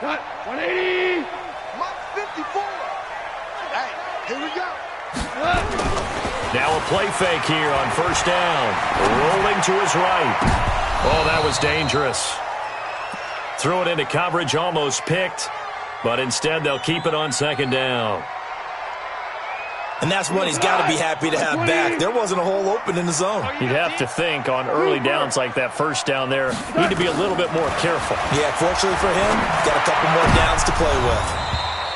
180. Mark 54. Hey, here we go. Now a play fake here on first down. Rolling to his right. Oh, that was dangerous. Threw it into coverage, almost picked. But instead, they'll keep it on second down. And that's one he's got to be happy to have back. There wasn't a hole open in the zone. You'd have to think on early downs like that first down there, need to be a little bit more careful. Yeah, fortunately for him, got a couple more downs to play with.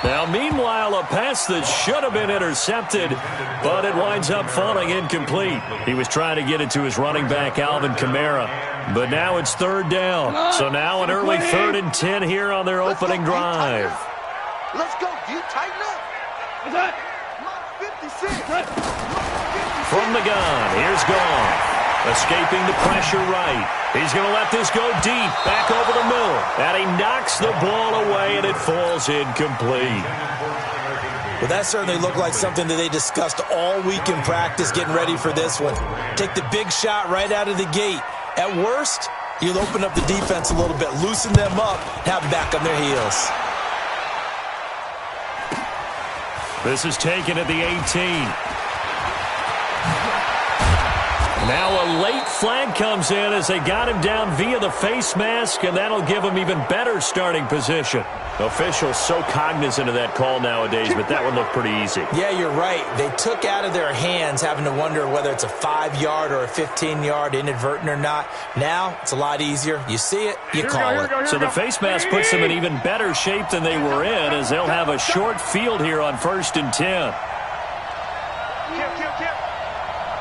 Now, meanwhile, a pass that should have been intercepted, but it winds up falling incomplete. He was trying to get it to his running back, Alvin Kamara, but now it's third down. So now an early 3rd and 10 here on their opening drive. Let's go. Do you tighten up? What's that? Mark 56. From the gun, here's Goff. Escaping the pressure right. He's going to let this go deep, back over the middle. And he knocks the ball away, and it falls incomplete. Well, that certainly looked like something that they discussed all week in practice getting ready for this one. Take the big shot right out of the gate. At worst, you'll open up the defense a little bit, loosen them up, have them back on their heels. This is taken at the 18. Now a late flag comes in as they got him down via the face mask, and that'll give him even better starting position. Officials so cognizant of that call nowadays, but that one looked pretty easy. Yeah, you're right. They took out of their hands having to wonder whether it's a 5-yard or a 15-yard inadvertent or not. Now it's a lot easier. You see it, you call it. So the face mask puts them in even better shape than they were in, as they'll have a short field here on 1st and 10.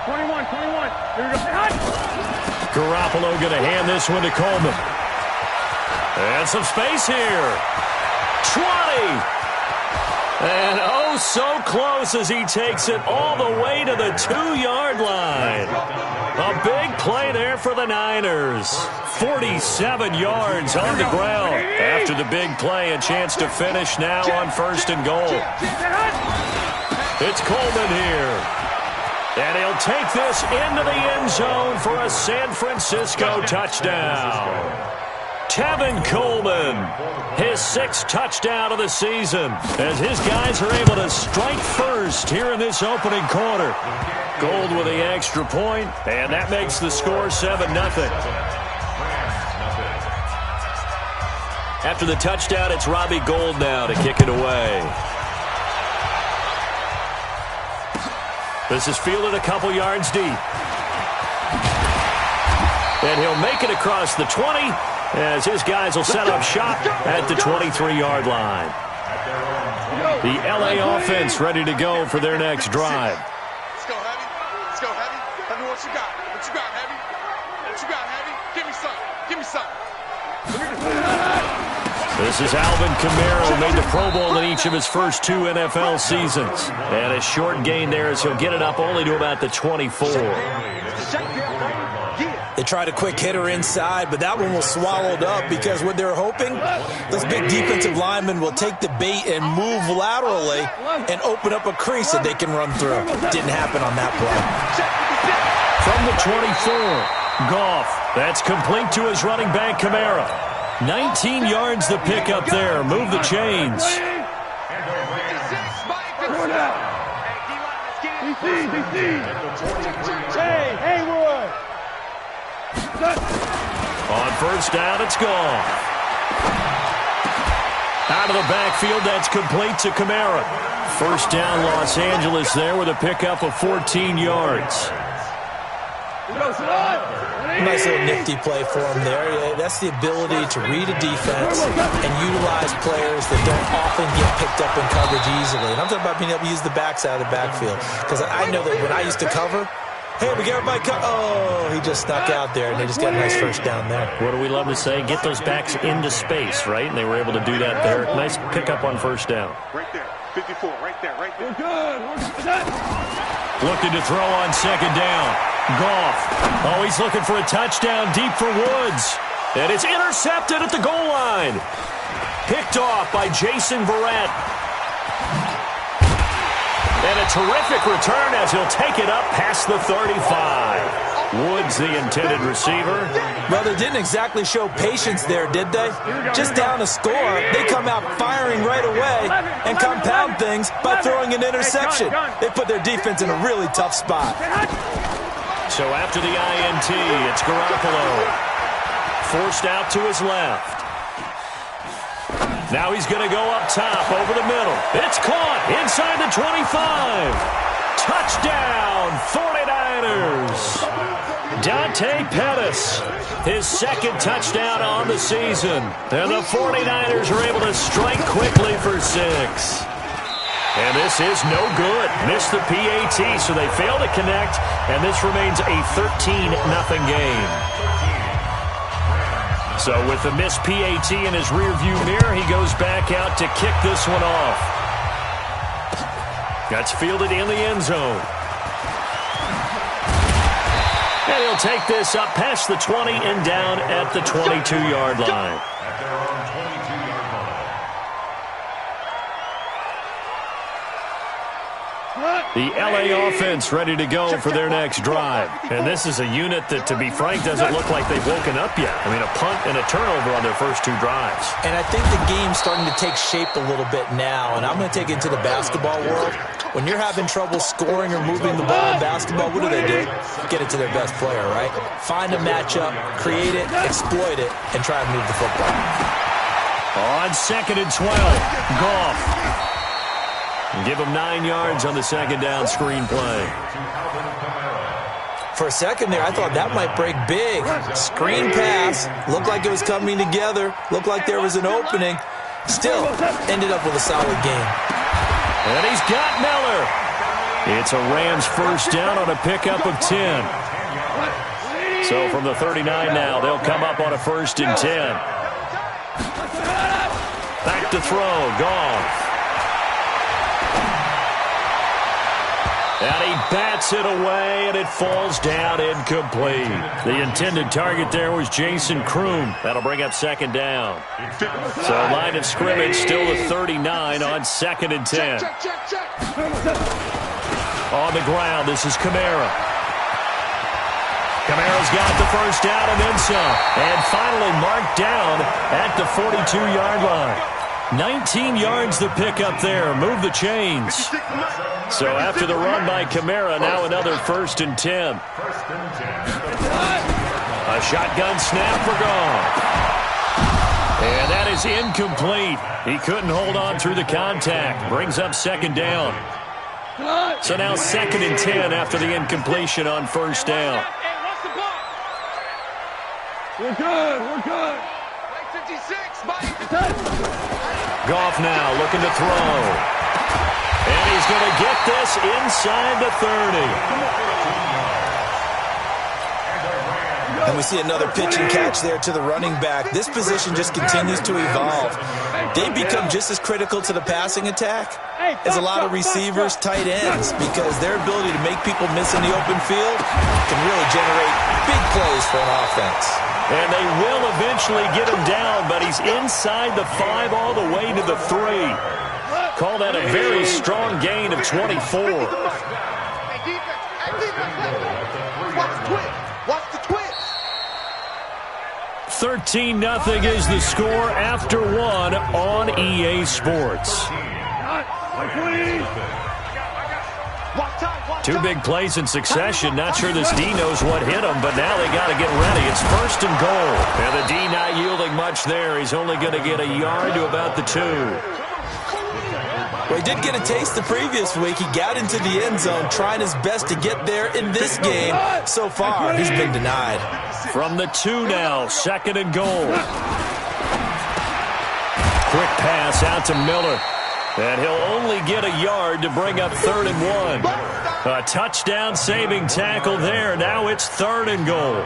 21. Here we go. Garoppolo going to hand this one to Coleman. And some space here. 20. And oh, so close as he takes it all the way to the 2-yard line. A big play there for the Niners. 47 yards on the ground. After the big play, a chance to finish now on 1st and goal. It's Coleman here. And he'll take this into the end zone for a San Francisco touchdown. Tevin Coleman, his 6th touchdown of the season, as his guys are able to strike first here in this opening quarter. Gold with the extra point, and that makes the score 7-0. After the touchdown, it's Robbie Gould now to kick it away. This is fielded a couple yards deep. And he'll make it across the 20 as his guys will set up shop at the 23-yard line. The LA offense ready to go for their next drive. Let's go, Heavy. Let's go, Heavy. Tell me what you got. What you got, Heavy? What you got, Heavy? Give me some. Give me some. This is Alvin Kamara, who made the Pro Bowl in each of his first 2 NFL seasons. And a short gain there as he'll get it up only to about the 24. They tried a quick hitter inside, but that one was swallowed up because what they're hoping, this big defensive lineman will take the bait and move laterally and open up a crease that they can run through. Didn't happen on that play. From the 24, Goff. That's complete to his running back, Kamara. 19 yards to pick up there. Move the chains. Hey, Haywood. On first down, it's gone. Out of the backfield, that's complete to Kamara. First down, Los Angeles there with a pickup of 14 yards. Nice little nifty play for him there. That's the ability to read a defense and utilize players that don't often get picked up in coverage easily. And I'm talking about being able to use the backside of the backfield. Because I know that when I used to cover, hey, we got everybody cut. Oh, he just snuck out there, and they just got a nice first down there. What do we love to say? Get those backs into space, right? And they were able to do that there. Nice pickup on first down. Right there. 54. Right there. Right there. Looking to throw on second down. Goff. Oh, he's looking for a touchdown deep for Woods. And it's intercepted at the goal line. Picked off by Jason Verrett. And a terrific return as he'll take it up past the 35. Wood's the intended receiver. Well, they didn't exactly show patience there, did they? Just down a score, they come out firing right away and compound things by throwing an interception. They put their defense in a really tough spot. So after the INT, it's Garoppolo. Forced out to his left. Now he's going to go up top over the middle. It's caught inside the 25. Touchdown, 49ers. Dante Pettis, his second touchdown on the season. And the 49ers are able to strike quickly for 6. And this is no good. Missed the PAT, so they fail to connect, and this remains a 13-0 game. So with the missed PAT in his rearview mirror, he goes back out to kick this one off. That's fielded in the end zone. And he'll take this up past the 20 and down at the 22-yard line. The LA offense ready to go for their next drive. And this is a unit that, to be frank, doesn't look like they've woken up yet. I mean, a punt and a turnover on their first 2 drives. And I think the game's starting to take shape a little bit now. And I'm going to take it to the basketball world. When you're having trouble scoring or moving the ball in basketball, what do? Get it to their best player, right? Find a matchup, create it, exploit it, and try and move the football. On 2nd and 12, Goff. Give him 9 yards on the second down screen play. For a second there, I thought that might break big. Screen pass. Looked like it was coming together. Looked like there was an opening. Still, ended up with a solid game. And he's got Miller. It's a Rams first down on a pickup of 10. So from the 39 now, they'll come up on a 1st and 10. Back to throw. Goff. And he bats it away, and it falls down incomplete. The intended target there was Jason Kroom. That'll bring up 2nd down. So line of scrimmage still a 39 on 2nd and 10. On the ground, this is Kamara. Kamara's got the first down and then some. And finally marked down at the 42-yard line. 19 yards the pick up there. Move the chains. So after the run by Kamara, now another 1st and 10. A shotgun snap for Goff. And that is incomplete. He couldn't hold on through the contact. Brings up 2nd down. So now 2nd and 10 after the incompletion on 1st down. We're good. We're good. 56, Mike. Goff now looking to throw. And he's going to get this inside the 30. And we see another pitch and catch there to the running back. This position just continues to evolve. They become just as critical to the passing attack as a lot of receivers, tight ends, because their ability to make people miss in the open field can really generate big plays for an offense. And they will eventually get him down, but he's inside the 5 all the way to the 3. Call that a very strong gain of 24. Hey, defense. Watch the twist. 13-0 is the score after 1 on EA Sports. 2 big plays in succession. Not sure this D knows what hit him, but now they got to get ready. It's 1st and goal. And the D not yielding much there. He's only going to get a yard to about the 2. Well, he did get a taste the previous week. He got into the end zone, trying his best to get there in this game. So far, he's been denied. From the 2 now, 2nd and goal. Quick pass out to Miller. And he'll only get a yard to bring up 3rd and 1. A touchdown-saving tackle there. Now it's 3rd and goal.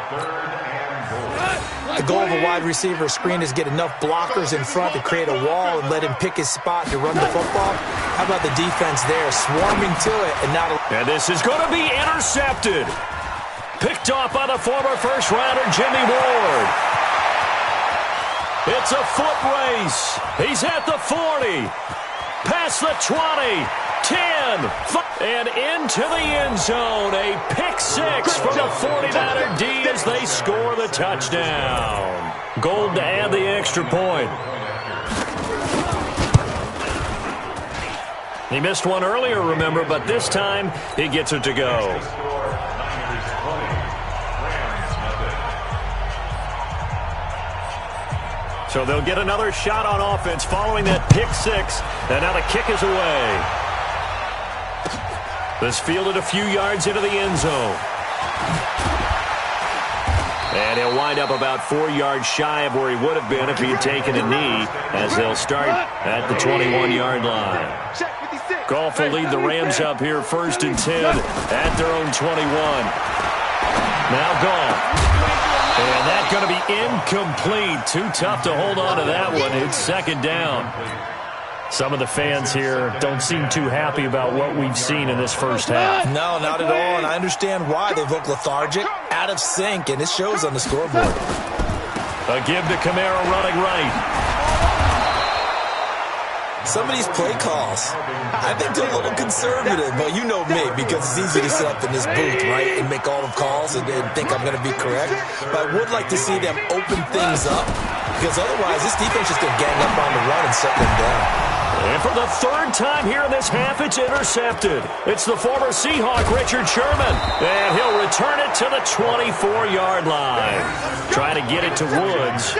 The goal of a wide receiver screen is get enough blockers in front to create a wall and let him pick his spot to run the football. How about the defense there, swarming to it and not... And this is going to be intercepted. Picked off by the former first-rounder Jimmy Ward. It's a foot race. He's at the 40. Past the 20. 10, and into the end zone. A pick six from the 49er D as they score the touchdown. Gold to add the extra point. He missed one earlier, remember, but this time he gets it to go. So they'll get another shot on offense following that pick six. And now the kick is away. This fielded a few yards into the end zone. And he'll wind up about 4 yards shy of where he would have been if he had taken a knee, as they'll start at the 21-yard line. Goff will lead the Rams up here 1st and 10 at their own 21. Now Goff. And that's going to be incomplete. Too tough to hold on to that one. It's 2nd down. Some of the fans here don't seem too happy about what we've seen in this first half. No, not at all, and I understand why. They've looked lethargic, out of sync, and it shows on the scoreboard. A give to Kamara running right. Some of these play calls, I think they're a little conservative, but you know me, because it's easy to sit up in this booth, right, and make all the calls and think I'm going to be correct. But I would like to see them open things up, because otherwise this defense is going to gang up on the run and shut them down. And for the 3rd time here in this half, it's intercepted. It's the former Seahawk, Richard Sherman. And he'll return it to the 24-yard line. Trying to get it to Woods.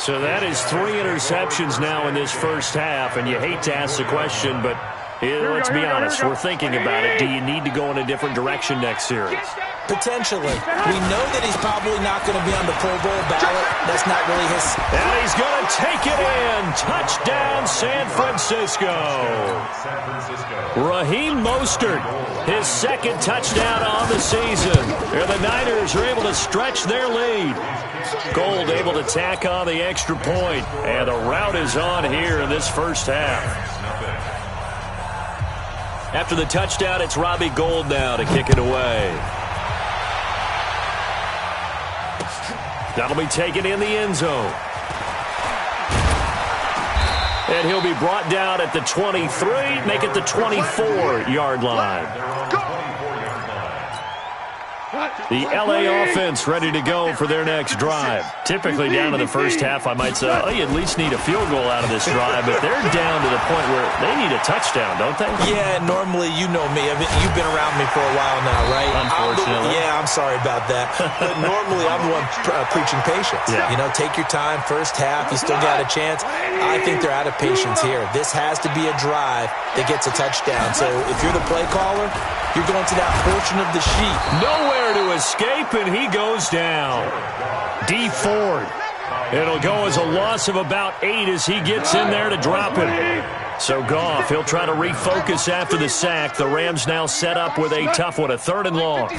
So that is 3 interceptions now in this first half, and you hate to ask the question, but let's be honest, we're thinking about it. Do you need to go in a different direction next series? Potentially. We know that he's probably not going to be on the Pro Bowl ballot. That's not really his... And he's going to take it in. Touchdown, San Francisco. Raheem Mostert, his 2nd touchdown on the season. And the Niners are able to stretch their lead. Gold able to tack on the extra point, and the rout is on here in this first half. After the touchdown, it's Robbie Gould now to kick it away. That'll be taken in the end zone. And he'll be brought down at the 23, make it the 24-yard line. The L.A. offense ready to go for their next drive. Typically down to the first half, I might say, oh, you at least need a field goal out of this drive, but they're down to the point where they need a touchdown, don't they? Yeah, normally, you know me. I mean, you've been around me for a while now, right? Unfortunately. I'm sorry about that. But normally, I'm the one preaching patience. Yeah. You know, take your time, first half, you still got a chance. I think they're out of patience here. This has to be a drive that gets a touchdown. So if you're the play caller, you're going to that portion of the sheet. Nowhere to escape, and he goes down. D. Ford. It'll go as a loss of about 8 as he gets in there to drop it. So Goff, he'll try to refocus after the sack. The Rams now set up with a tough one, a 3rd and long.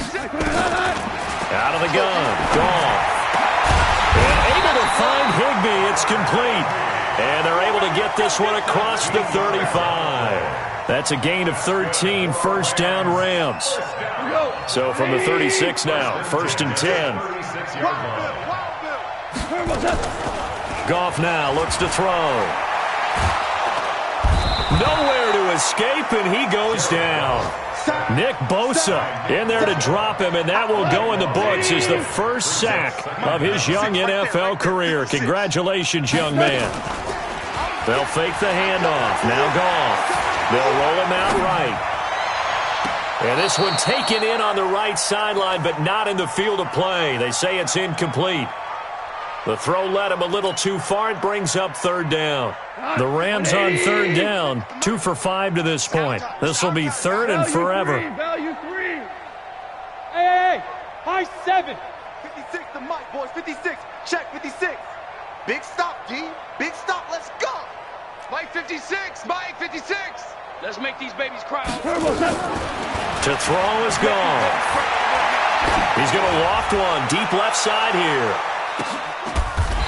Out of the gun, Goff. And able to find Higbee. It's complete. And they're able to get this one across the 35. That's a gain of 13, 1st down Rams. So from the 36 now, 1st and 10. Goff now looks to throw. Nowhere to escape, and he goes down. Nick Bosa in there to drop him, and that will go in the books as the first sack of his young NFL career. Congratulations, young man. They'll fake the handoff. Now Goff. They'll roll him out right. And this one taken in on the right sideline, but not in the field of play. They say it's incomplete. The throw led him a little too far. It brings up 3rd down. The Rams on 3rd down, 2 for 5 to this point. This will be 3rd and forever. Value 3. Hey, high 7. 56 to Mike, boys. 56. Check 56. Big stop, D. Big stop. Let's go. Mike 56. Mike 56. Let's make these babies cry. To throw is gone. He's going to loft one deep left side here.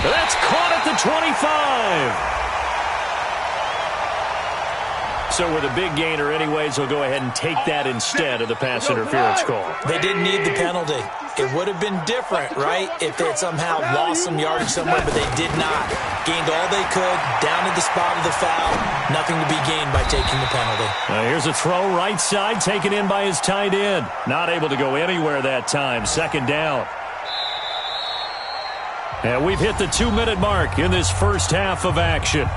That's caught at the 25. So with a big gainer anyways, they'll go ahead and take that instead of the pass interference call. They didn't need the penalty. It would have been different, right, if they had somehow lost some yardage somewhere, but they did not. Gained all they could, down at the spot of the foul. Nothing to be gained by taking the penalty. Here's a throw right side, taken in by his tight end. Not able to go anywhere that time. Second down. And we've hit the 2-minute mark in this first half of action.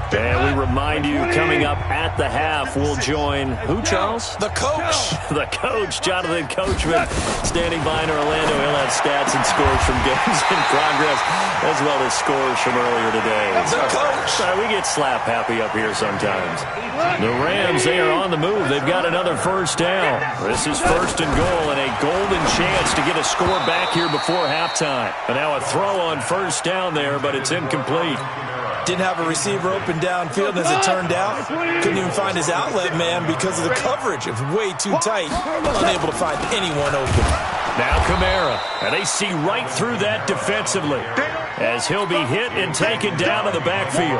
And we remind you, coming up at the half, we'll join who, Charles? The coach. The coach, Jonathan Coachman, standing by in Orlando. He'll have stats and scores from games in progress, as well as scores from earlier today. The coach. We get slap happy up here sometimes. The Rams, they are on the move. They've got another first down. This is first and goal, and a golden chance to get a score back here before halftime. And now a throw on first down there, but it's incomplete. Didn't have a receiver open downfield, and as it turned out, couldn't even find his outlet man because of the coverage. It was way too tight, unable to find anyone open. Now Kamara, and they see right through that defensively as he'll be hit and taken down in the backfield.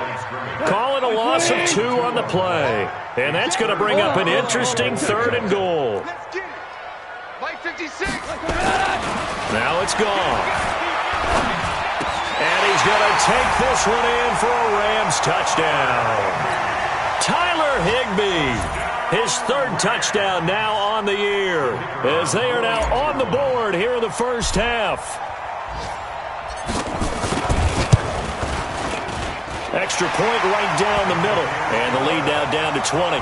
Calling a loss of 2 on the play, and that's going to bring up an interesting third and goal. Now it's gone. And he's going to take this one in for a Rams touchdown. Tyler Higbee, his third touchdown now on the year, as they are now on the board here in the first half. Extra point right down the middle, and the lead now down to 20.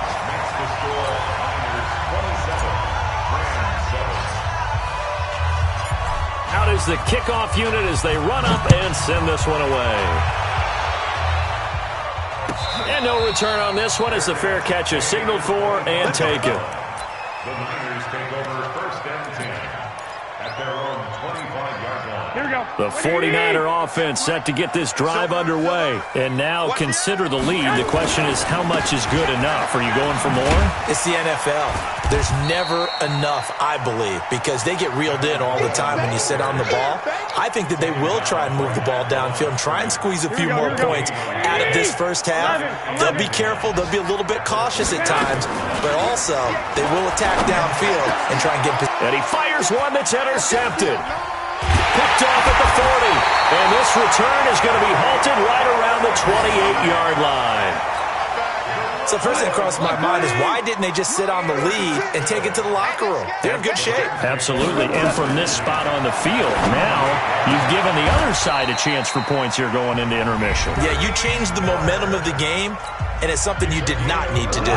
Out is the kickoff unit as they run up and send this one away. And no return on this one as the fair catch is signaled for and taken. The Niners take over first and 10 at their own 25-yard line. Here we go. The 49er offense set to get this drive underway. And now consider the lead. The question is, how much is good enough? Are you going for more? It's the NFL. There's never enough, I believe, because they get reeled in all the time when you sit on the ball. I think that they will try and move the ball downfield and try and squeeze a few more points out of this first half. They'll be careful. They'll be a little bit cautious at times, but also they will attack downfield and try and get position. And he fires one that's intercepted. Picked off at the 40. And this return is going to be halted right around the 28-yard line. So first thing that crossed my mind is, why didn't they just sit on the lead and take it to the locker room? They're in good shape. Absolutely. And from this spot on the field, now you've given the other side a chance for points here going into intermission. Yeah, you changed the momentum of the game, and it's something you did not need to do.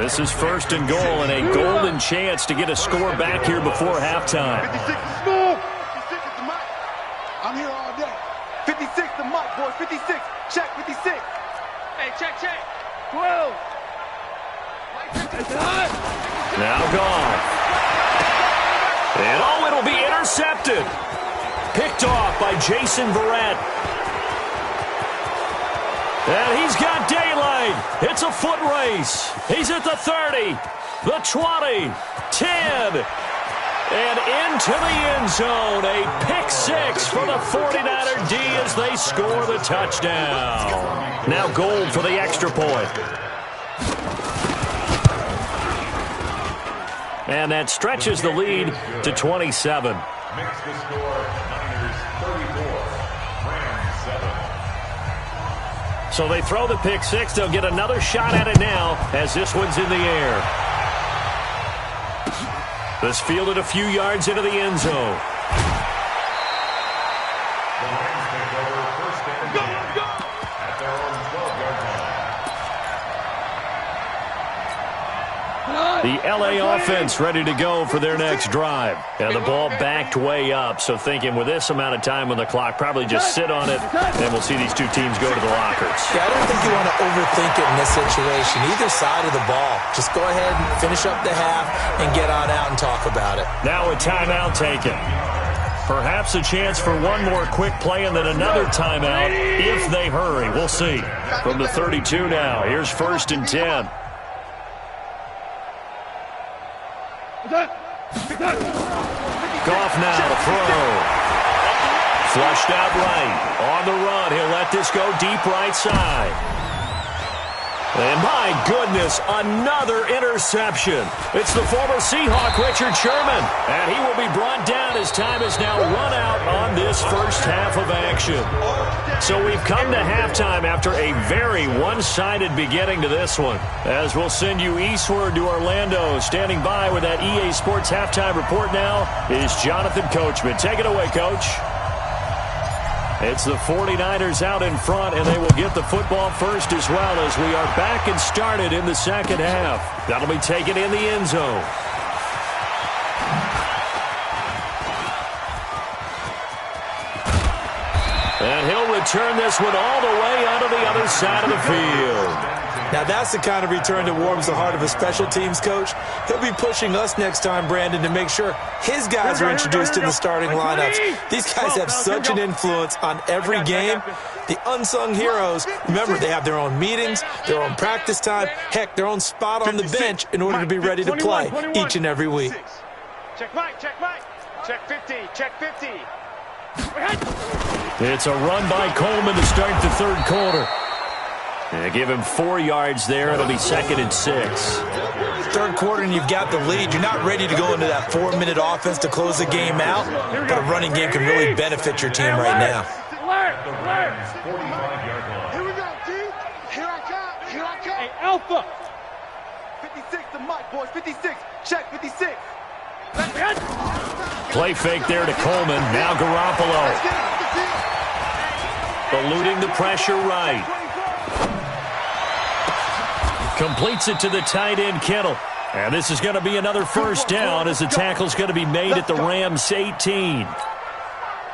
This is first and goal, and a golden chance to get a score back here before halftime. 56 is small. 56 is the mic. I'm here all day. 56 the mic, boys. 56. Check 56. Hey, check. 12. Now gone. And it'll be intercepted. Picked off by Jason Verrett. And he's got daylight. It's a foot race. He's at the 30, the 20, 10, and into the end zone. A pick six for the 49er D as they score the touchdown. Now gold for the extra point. And that stretches the lead to 27. Makes the score Niners 34, Rams 7. So they throw the pick six. They'll get another shot at it now as this one's in the air. This fielded a few yards into the end zone. The Rams take over first and 10 at their own 12-yard line. The L.A. offense ready to go for their next drive. And the ball backed way up, so thinking with this amount of time on the clock, probably just sit on it, and we'll see these two teams go to the lockers. Yeah, I don't think you want to overthink it in this situation. Either side of the ball. Just go ahead and finish up the half and get on out and talk about it. Now a timeout taken. Perhaps a chance for one more quick play and then another timeout if they hurry. We'll see. From the 32 now, here's first and 10. Goff now to throw. Flushed out right. On the run. He'll let this go deep right side. And my goodness, another interception. It's the former Seahawk, Richard Sherman. And he will be brought down as time is now run out on this first half of action. So we've come to halftime after a very one-sided beginning to this one. As we'll send you eastward to Orlando. Standing by with that EA Sports halftime report now is Jonathan Coachman. Take it away, Coach. It's the 49ers out in front, and they will get the football first as well as we are back and started in the second half. That'll be taken in the end zone. And he'll return this one all the way onto the other side of the field. Now, that's the kind of return that warms the heart of a special teams coach. He'll be pushing us next time, Brandon, to make sure his guys are introduced to the starting lineups. These guys have such an influence on every game. The unsung heroes, remember, they have their own meetings, their own practice time, heck, their own spot on the bench in order to be ready to play each and every week. Check Mike, check Mike. Check 50, check 50. It's a run by Coleman to start the third quarter. And give him 4 yards there. It'll be 2nd and 6. Third quarter and you've got the lead. You're not ready to go into that 4-minute offense to close the game out, but a running game can really benefit your team right now. Here we go, D. Here I come. Here I come. Hey, Alpha. 56 to Mike, boys. 56. Check 56. Play fake there to Coleman. Now Garoppolo. Eluding the pressure right. Completes it to the tight end, Kittle. And this is going to be another first down as the tackle's going to be made at the Rams 18.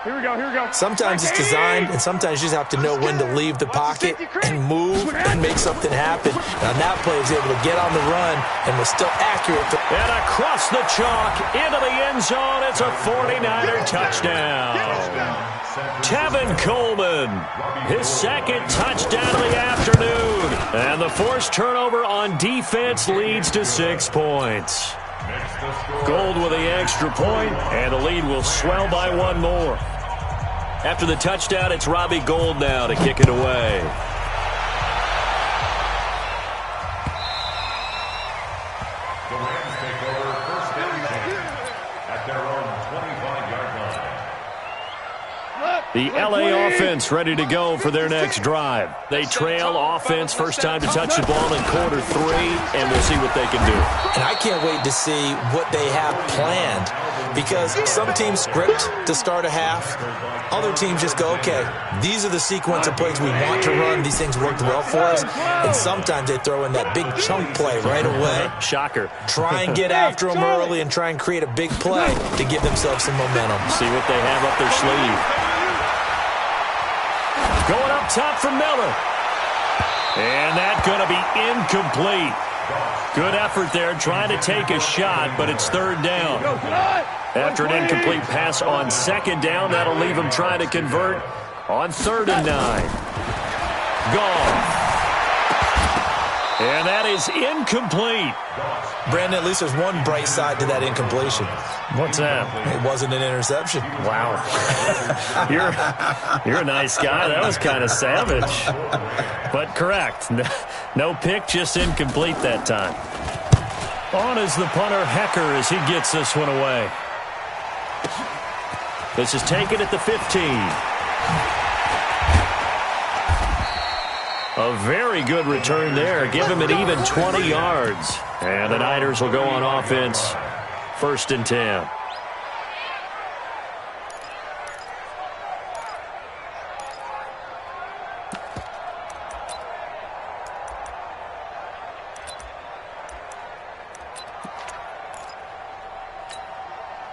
Here we go, here we go. Sometimes it's designed, and sometimes you just have to know when to leave the pocket and move and make something happen. And on that play, he was able to get on the run and was still accurate. And across the chalk into the end zone, it's a 49er touchdown. Tevin Coleman, his second touchdown of the afternoon. And the forced turnover on defense leads to 6 points. Gold with the extra point, and the lead will swell by 1 more. After the touchdown, it's Robbie Gould now to kick it away. The Rams take over first and 10 at their own 25-yard line. The LA offense ready to go for their next drive. They trail offense, first time to touch the ball in quarter 3, and we'll see what they can do. And I can't wait to see what they have planned, because some teams script to start a half. Other teams just go, okay, these are the sequence of plays we want to run. These things worked well for us. And sometimes they throw in that big chunk play right away. Shocker. Try and get after them early and try and create a big play to give themselves some momentum. See what they have up their sleeve. Going up top for Miller. And that's going to be incomplete. Good effort there, trying to take a shot, but it's third down. After an incomplete pass on second down, that'll leave him trying to convert on 3rd and 9. Gone. And that is incomplete. Brandon, at least there's one bright side to that incompletion. What's that? It wasn't an interception. Wow. You're a nice guy. That was kind of savage. But correct. No pick, just incomplete that time. On is the punter, Hecker, as he gets this one away. This is taken at the 15. A very good return there. Give him an even 20 yards. And the Niners will go on offense. 1st and 10.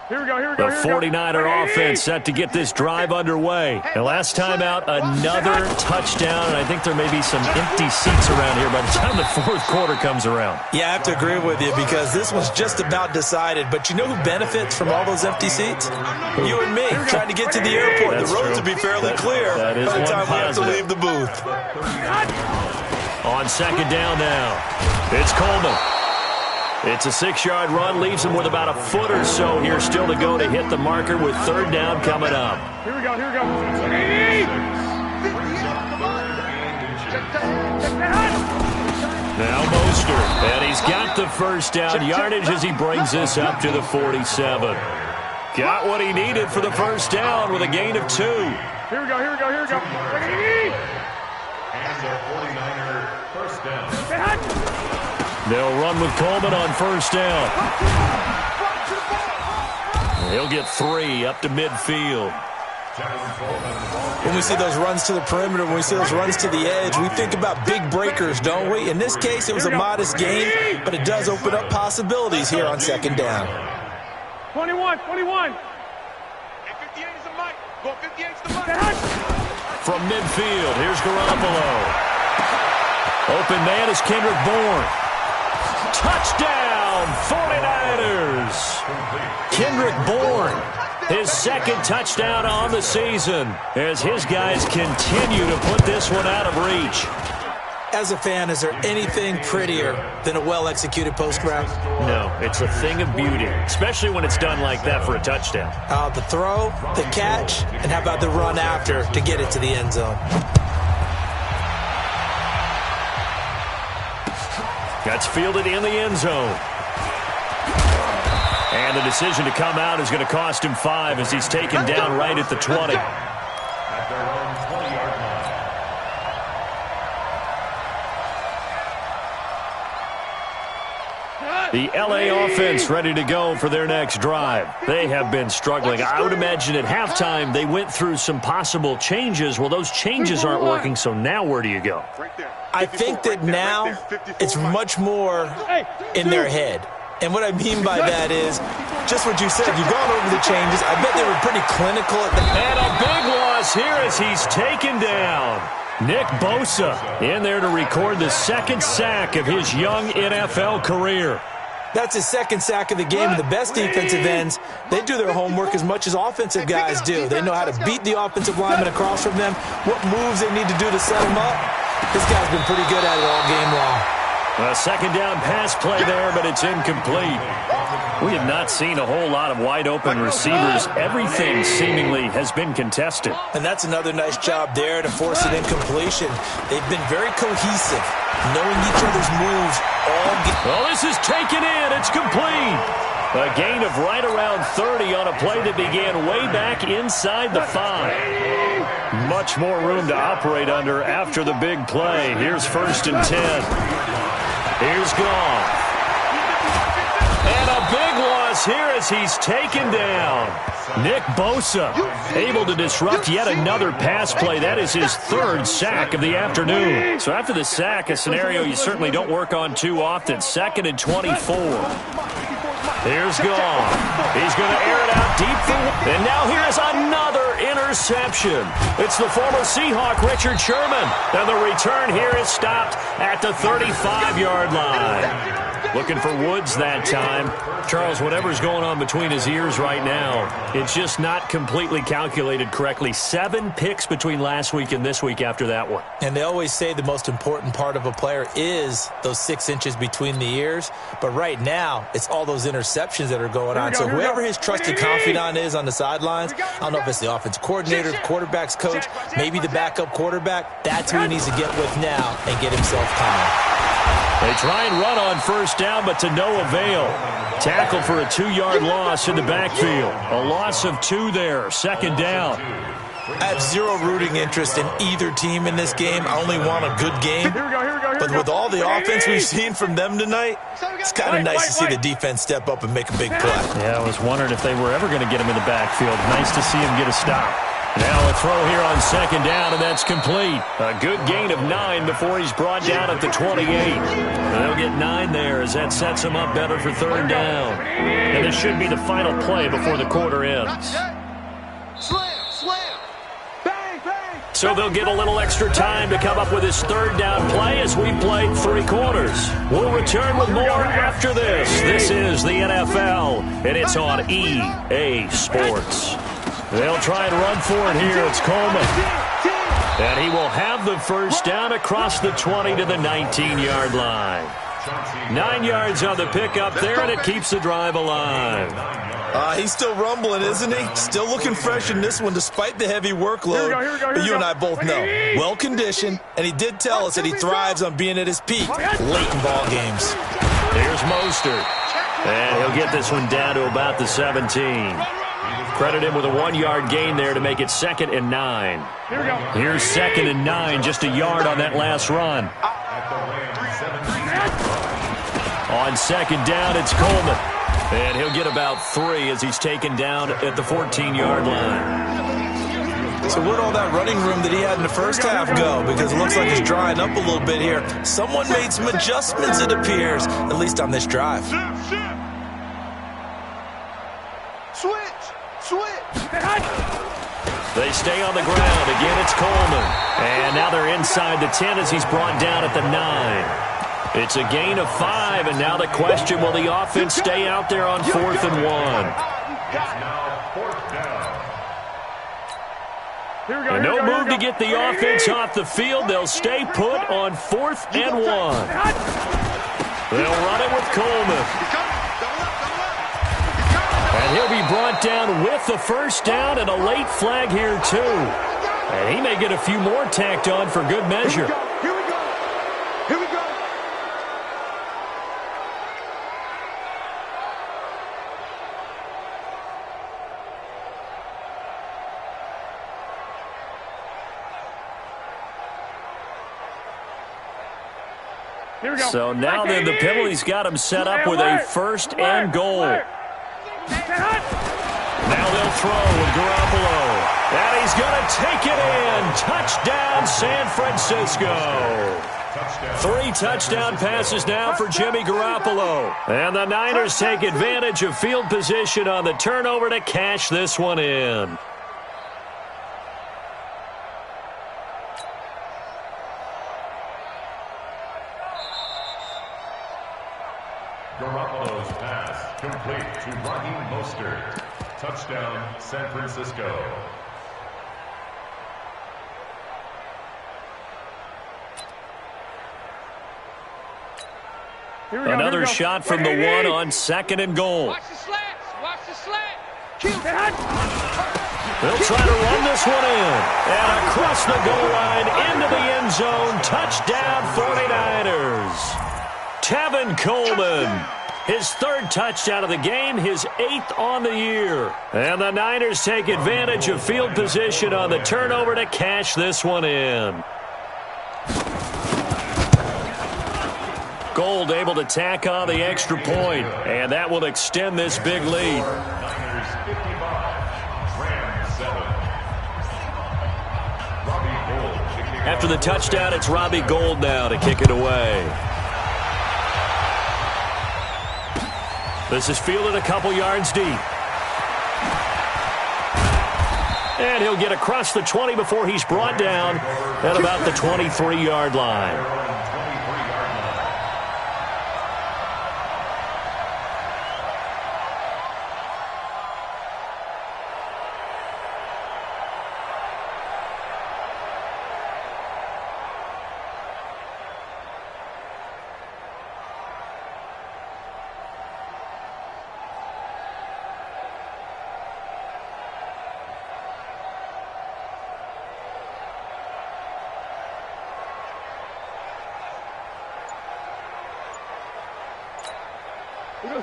Here we go, here we The go, here we go. 49er offense set to get this drive underway. And last time out, another touchdown, and I think there may be some empty seats around here by the time the 4th quarter comes around. Yeah, I have to agree with you, because this one's just about decided. But you know who benefits from all those empty seats? You and me, trying to get to the airport. That's the roads true. will be fairly clear that is by the one time we have to positive. leave the booth. On 2nd down now, it's Coleman. It's a 6-yard run, leaves him with about a foot or so here still to go to hit the marker with 3rd down coming up. Here we go, here we go. Now Mostert, and he's got the first down yardage as he brings this up to the 47. Got what he needed for the first down with a gain of 2. Here we go. And the 49er first down. They'll run with Coleman on first down. He'll get 3 up to midfield. When we see those runs to the perimeter, when we see those runs to the edge, we think about big breakers, don't we? In this case, it was a modest gain, but it does open up possibilities here on second down. 21. 58 is the mic. Go 58 is the mic. From midfield, here's Garoppolo. Open man is Kendrick Bourne. Touchdown, 49ers. Kendrick Bourne, his second touchdown on the season as his guys continue to put this one out of reach. As a fan, is there anything prettier than a well-executed post route? No, it's a thing of beauty, especially when it's done like that for a touchdown. The throw, the catch, and how about the run after to get it to the end zone? That's fielded in the end zone. And the decision to come out is going to cost him 5 as he's taken down right at the 20. At their own 20-yard line. The LA offense ready to go for their next drive. They have been struggling. I would imagine at halftime they went through some possible changes. Well, those changes aren't working, so now where do you go? I think that now it's much more in their head. And what I mean by that is just what you said. You've gone over the changes. I bet they were pretty clinical at the... And a big loss here as he's taken down. Nick Bosa in there to record the second sack of his young NFL career. That's his second sack of the game, and the best defensive ends, they do their homework as much as offensive guys do. They know how to beat the offensive lineman across from them, what moves they need to do to set them up. This guy's been pretty good at it all game long. A second down pass play there, but it's incomplete. We have not seen a whole lot of wide-open receivers. Everything seemingly has been contested. And that's another nice job there to force an incompletion. They've been very cohesive, knowing each other's moves all game. Well, this is taken in. It's complete. A gain of right around 30 on a play that began way back inside the 5. Much more room to operate under after the big play. Here's 1st and 10. Here's Goff. And a big loss here as he's taken down. Nick Bosa able to disrupt yet another pass play. That is his 3rd sack of the afternoon. So after the sack, a scenario you certainly don't work on too often. 2nd and 24. Here's Goff. He's going to air it out deep for one. And now here's another interception. It's the former Seahawk, Richard Sherman. And the return here is stopped at the 35-yard line. Looking for Woods that time. Charles, whatever's going on between his ears right now, it's just not completely calculated correctly. 7 picks between last week and this week after that one. And they always say the most important part of a player is those 6 inches between the ears. But right now, it's all those interceptions that are going on. So whoever his trusted confidant is on the sidelines, I don't know if it's the offensive coordinator, the quarterback's coach, maybe the backup quarterback, that's who he needs to get with now and get himself calm. They try and run on first down, but to no avail. Tackle for a 2-yard loss in the backfield. A loss of 2 there, 2nd down. I have zero rooting interest in either team in this game. I only want a good game. But with all the offense we've seen from them tonight, it's kind of nice to see the defense step up and make a big play. Yeah, I was wondering if they were ever going to get him in the backfield. Nice to see him get a stop. Now a throw here on 2nd down, and that's complete. A good gain of 9 before he's brought down at the 28. And they'll get 9 there as that sets him up better for 3rd down. And this should be the final play before the quarter ends. So they'll get a little extra time to come up with his 3rd down play as we played 3 quarters. We'll return with more after this. This is the NFL, and it's on EA Sports. They'll try and run for it here. It's Coleman. And he will have the first down across the 20 to the 19-yard line. 9 yards on the pickup there, and it keeps the drive alive. He's still rumbling, isn't he? Still looking fresh in this one despite the heavy workload. But you and I both know, well-conditioned, and he did tell us that he thrives on being at his peak late in ball games. Here's Mostert, and he'll get this one down to about the 17. Credit him with a 1-yard gain there to make it 2nd and 9. Here's 2nd and 9, just a yard on that last run. On 2nd down, it's Coleman. And he'll get about 3 as he's taken down at the 14-yard line. So where'd all that running room that he had in the first half go? Because it looks like it's drying up a little bit here. Someone made some adjustments, it appears, at least on this drive. They stay on the ground. Again, it's Coleman. And now they're inside the 10 as he's brought down at the 9. It's a gain of 5, and now the question, will the offense stay out there on 4th and 1? And no move to get the offense off the field. They'll stay put on 4th and 1. They'll run it with Coleman. And he'll be brought down with the first down and a late flag here, too. And he may get a few more tacked on for good measure. Here we go. Here we go. So now then the penalty's got him set up with a 1st and goal. Now they'll throw with Garoppolo. And he's going to take it in. Touchdown, San Francisco. 3 touchdown passes now for Jimmy Garoppolo. And the Niners take advantage of field position on the turnover to cash this one in. Garoppolo's pass complete to Raheem Mostert. Touchdown, San Francisco. Another shot from the 1 on 2nd and goal. Watch the slats. Watch the slat. They'll try to run this one in. And across the goal line into the end zone. Touchdown 49ers. Tevin Coleman. His 3rd touchdown of the game, his 8th on the year. And the Niners take advantage of field position on the turnover to cash this one in. Gold able to tack on the extra point, and that will extend this big lead. Niners 55, Rams 7. Robbie Gould. After the touchdown, it's Robbie Gould now to kick it away. This is fielded a couple yards deep. And he'll get across the 20 before he's brought down at about the 23-yard line.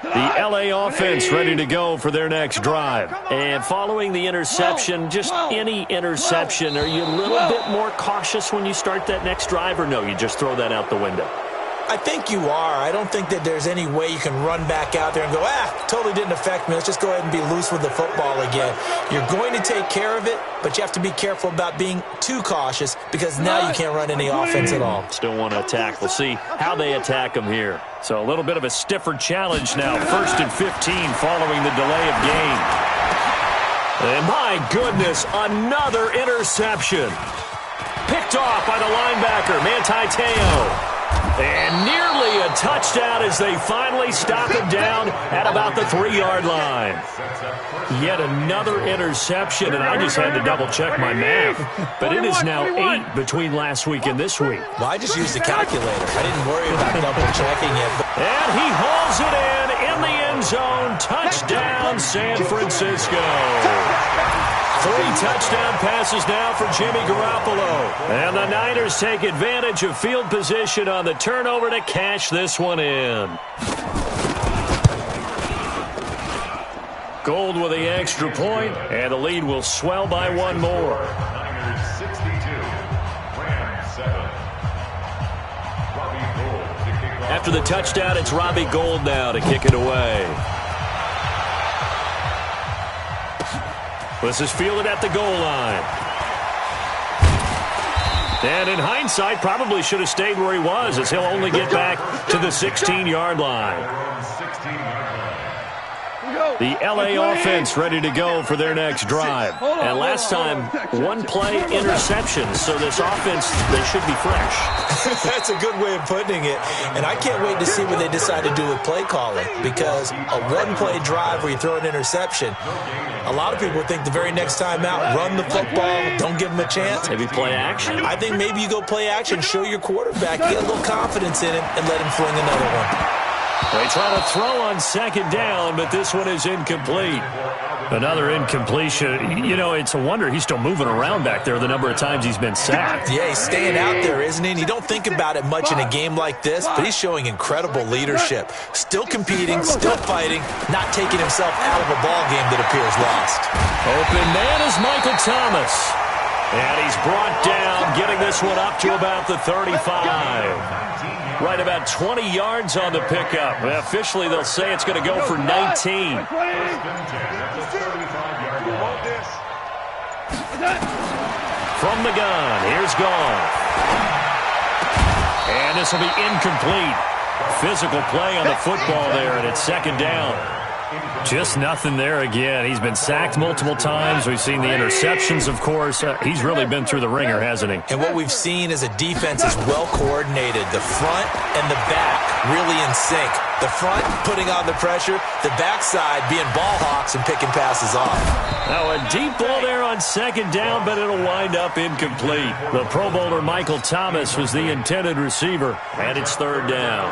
The L.A. offense ready to go for their next drive. And following the interception, just any interception, are you a little bit more cautious when you start that next drive, or no, you just throw that out the window? I think you are. I don't think that there's any way you can run back out there and go, totally didn't affect me. Let's just go ahead and be loose with the football again. You're going to take care of it, but you have to be careful about being too cautious because now you can't run any offense at all. Still want to attack. We'll see how they attack them here. So a little bit of a stiffer challenge now. 1st and 15 following the delay of game. And my goodness, another interception. Picked off by the linebacker, Manti Te'o. And nearly a touchdown as they finally stop him down at about the 3-yard line. Yet another interception, and I just had to double-check my math. But it is now 8 between last week and this week. Well, I just used a calculator. I didn't worry about double-checking it. And he hauls it in the end zone. Touchdown, San Francisco. 3 touchdown passes now for Jimmy Garoppolo. And the Niners take advantage of field position on the turnover to cash this one in. Gold with the extra point, and the lead will swell by 1 more. Niners 62, Rams 7. Robbie Gould to kick off. After the touchdown, it's Robbie Gould now to kick it away. This is fielded at the goal line. And in hindsight, probably should have stayed where he was, as he'll only get back to the 16-yard line. The L.A. offense ready to go for their next drive. And last time, 1-play interceptions, so this offense, they should be fresh. That's a good way of putting it. And I can't wait to see what they decide to do with play calling, because a 1-play drive where you throw an interception, a lot of people think the very next time out, run the football, don't give them a chance. Maybe play action? I think maybe you go play action, show your quarterback, get a little confidence in him, and let him fling another one. They try to throw on 2nd down, but this one is incomplete. Another incompletion. You know, it's a wonder he's still moving around back there the number of times he's been sacked. Yeah, he's staying out there, isn't he? And you don't think about it much in a game like this, but he's showing incredible leadership. Still competing, still fighting, not taking himself out of a ball game that appears lost. Open man is Michael Thomas. And he's brought down, getting this one up to about the 35. Right about 20 yards on the pickup. Well, officially, they'll say it's going to go for 19. From the gun, here's Goff. And this will be incomplete. Physical play on the football there, and it's 2nd down. Just nothing there again. He's been sacked multiple times. We've seen the interceptions, of course. He's really been through the ringer, hasn't he? And what we've seen is a defense is well coordinated. The front and the back really in sync. The front putting on the pressure, the backside being ball hawks and picking passes off. Now a deep ball there on 2nd down, but it'll wind up incomplete. The Pro Bowler Michael Thomas was the intended receiver, and it's 3rd down.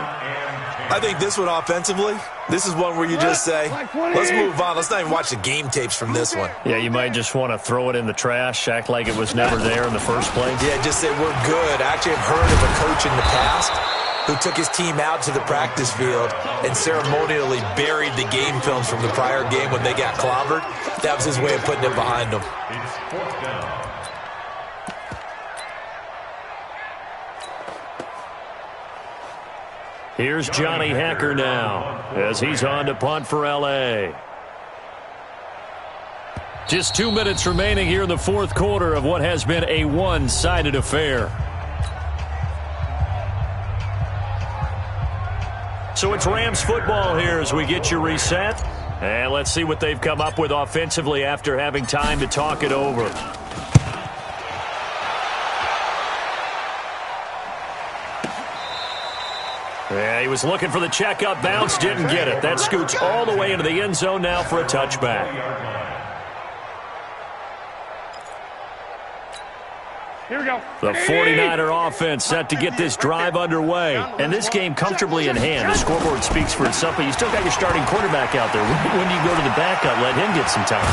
I think this one offensively, this is one where you just say, let's move on. Let's not even watch the game tapes from this one. Yeah, you might just want to throw it in the trash, act like it was never there in the first place. Yeah, just say we're good. I actually have heard of a coach in the past who took his team out to the practice field and ceremonially buried the game films from the prior game when they got clobbered. That was his way of putting it behind them. It's 4th down. Here's Johnny Hacker now as he's on to punt for L.A. Just 2 minutes remaining here in the 4th quarter of what has been a one-sided affair. So it's Rams football here as we get you reset. And let's see what they've come up with offensively after having time to talk it over. Yeah, he was looking for the checkup bounce, didn't get it. That scoots all the way into the end zone now for a touchback. Here we go. The 49er offense set to get this drive underway. And this game comfortably in hand. The scoreboard speaks for itself, but you still got your starting quarterback out there. When do you go to the backup? Let him get some time.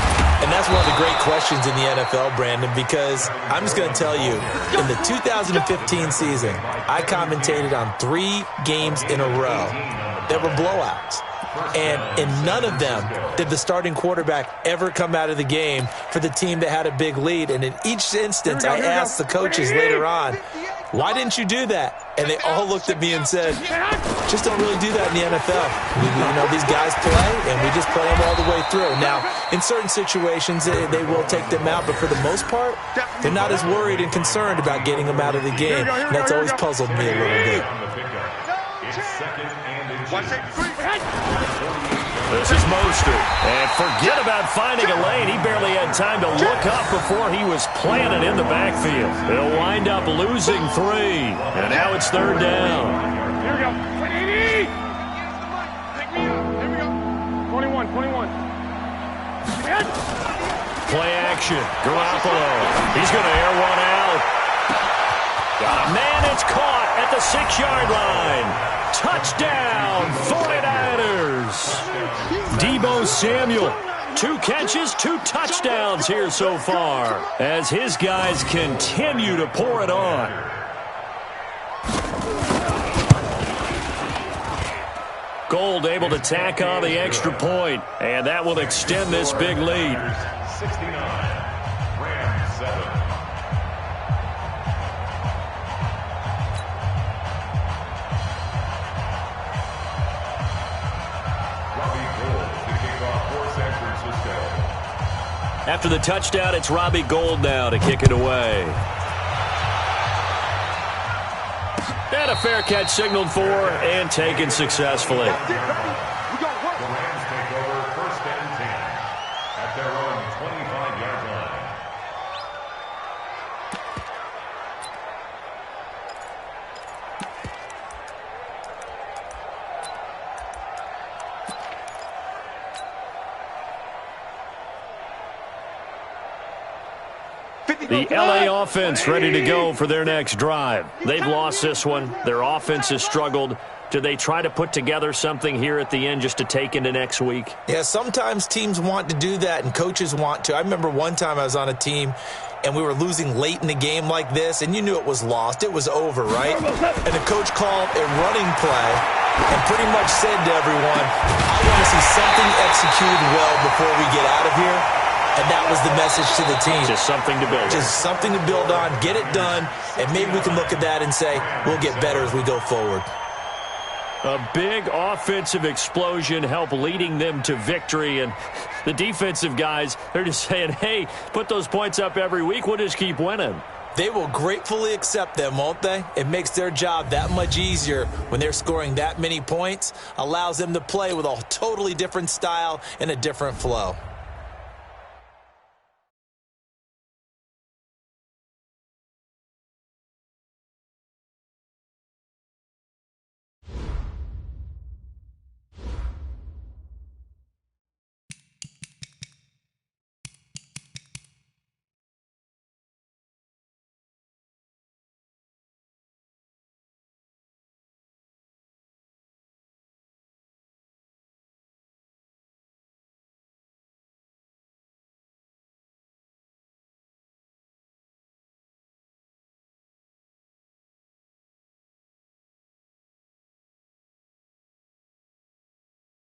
And that's one of the great questions in the NFL, Brandon, because I'm just going to tell you, in the 2015 season, I commentated on 3 games in a row that were blowouts. And in none of them did the starting quarterback ever come out of the game for the team that had a big lead. And in each instance, I asked the coaches later on, why didn't you do that? And they all looked at me and said, just don't really do that in the NFL. You know, these guys play, and we just play them all the way through. Now, in certain situations, they will take them out, but for the most part, they're not as worried and concerned about getting them out of the game. And that's always puzzled me a little bit. This is Mostert. And forget about finding a lane. He barely had time to look up before he was planted in the backfield. He'll wind up losing 3. And now it's 3rd down. we go. 180. Pick me up. Here we go. 21. Play action. Garoppolo. He's going to air one out. Man, it's caught at the 6-yard line. Touchdown, 49ers. Deebo Samuel. 2 catches, 2 touchdowns here so far as his guys continue to pour it on. Gold able to tack on the extra point, and that will extend this big lead. 69, Rams 7. After the touchdown, it's Robbie Gould now to kick it away. And a fair catch signaled for and taken successfully. The Rams take over 1st and 10 at their own 25-yard line. The LA offense ready to go for their next drive. They've lost this one. Their offense has struggled. Do they try to put together something here at the end just to take into next week? Yeah, sometimes teams want to do that and coaches want to. I remember one time I was on a team and we were losing late in the game like this, and you knew it was lost. It was over, right? And the coach called a running play and pretty much said to everyone, I want to see something executed well before we get out of here. And that was the message to the team. Just something to build on. Just something to build on, get it done, and maybe we can look at that and say, we'll get better as we go forward. A big offensive explosion helped leading them to victory, and the defensive guys, they're just saying, hey, put those points up every week, we'll just keep winning. They will gratefully accept them, won't they? It makes their job that much easier when they're scoring that many points, allows them to play with a totally different style and a different flow.